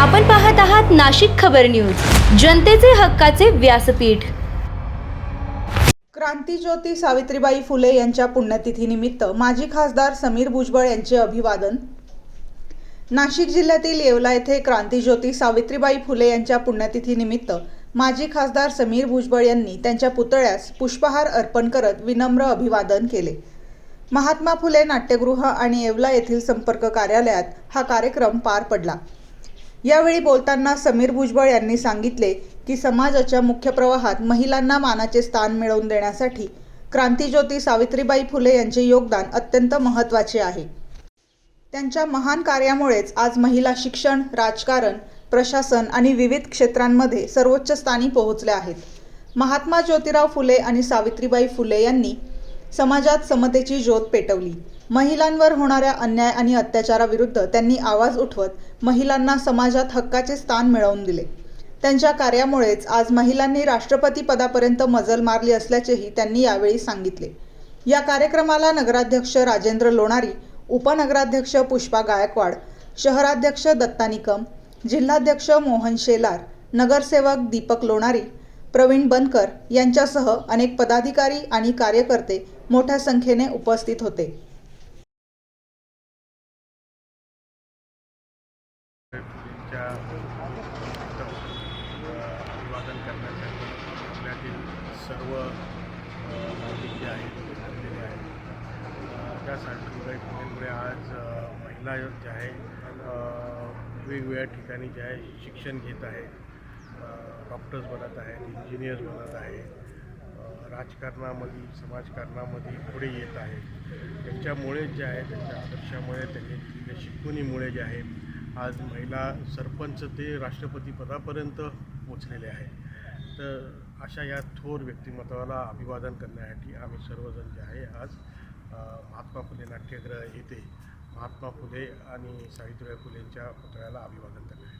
आपण पाहत आहात नाशिक खबर न्यूज, जनतेचे हक्काचे व्यासपीठ। क्रांतीज्योती सावित्रीबाई फुले यांच्या पुण्यतिथीनिमित्त माजी खासदार समीर भुजबळ यांचे अभिवादन। नाशिक जिल्ह्यातील येवला येथे क्रांतीज्योती सावित्रीबाई फुले यांच्या पुण्यतिथीनिमित्त माजी खासदार समीर भुजबळ यांनी त्यांच्या पुतळ्यास पुष्पहार अर्पण करत विनम्र अभिवादन केले। महात्मा फुले नाट्यगृह आणि येवला येथील संपर्क कार्यालयात हा कार्यक्रम पार पडला। यावेळी बोलताना समीर भुजबळ यांनी सांगितले की समाजाच्या मुख्य प्रवाहात महिलांना मानाचे स्थान मिळवून देण्यासाठी क्रांतीज्योती सावित्रीबाई फुले यांचे योगदान अत्यंत महत्त्वाचे आहे। त्यांच्या महान कार्यामुळेच आज महिला शिक्षण, राजकारण, प्रशासन आणि विविध क्षेत्रांमध्ये सर्वोच्च स्थानी पोहोचल्या आहेत। महात्मा ज्योतिराव फुले आणि सावित्रीबाई फुले यांनी समाजात समतेची ज्योत पेटवली। महिलांवर होणाऱ्या अन्याय आणि अत्याचाराविरुद्ध त्यांनी आवाज उठवत महिलांना समाजात हक्काचे स्थान मिळवून दिले। त्यांच्या कार्यामुळेच आज महिलांनी राष्ट्रपती पदापर्यंत मजल मारली असल्याचेही त्यांनी यावेळी सांगितले। या कार्यक्रमाला नगराध्यक्ष राजेंद्र लोणारी, उपनगराध्यक्ष पुष्पा गायकवाड, शहराध्यक्ष दत्ता निकम, जिल्हाध्यक्ष मोहन शेलार, नगरसेवक दीपक लोणारी, प्रवीण बनकर यांच्यासह अनेक पदाधिकारी आणि कार्यकर्ते मोठ्या संख्येने उपस्थित होते। अभिवादन करण्यासाठी आपल्यातील सर्व नागरिक जे आहेत ते जमलेले आहेत। त्यामुळे आज महिला ज्या आहेत वेगवेगळ्या ठिकाणी जे आहे शिक्षण घेत आहेत, डॉक्टर्स बनत आहेत, इंजिनियर्स बनत आहेत, राजकारणामध्ये, समाजकारणामध्ये पुढे येत आहेत। त्यांच्यामुळे जे आहे, त्यांच्या आदर्शामुळे, त्यांनी दिलेल्या शिकवणीमुळे जे आहे आज महिला सरपंच ते राष्ट्रपती पदापर्यंत पोचलेले आहेत। तर अशा या थोर व्यक्तिमत्वाला अभिवादन करण्यासाठी आम्ही सर्वजण जे आहे आज महात्मा फुले नाट्यगृह येथे महात्मा फुले आणि सावित्रीबाई फुलेंच्या पुतळ्याला अभिवादन करण्यासाठी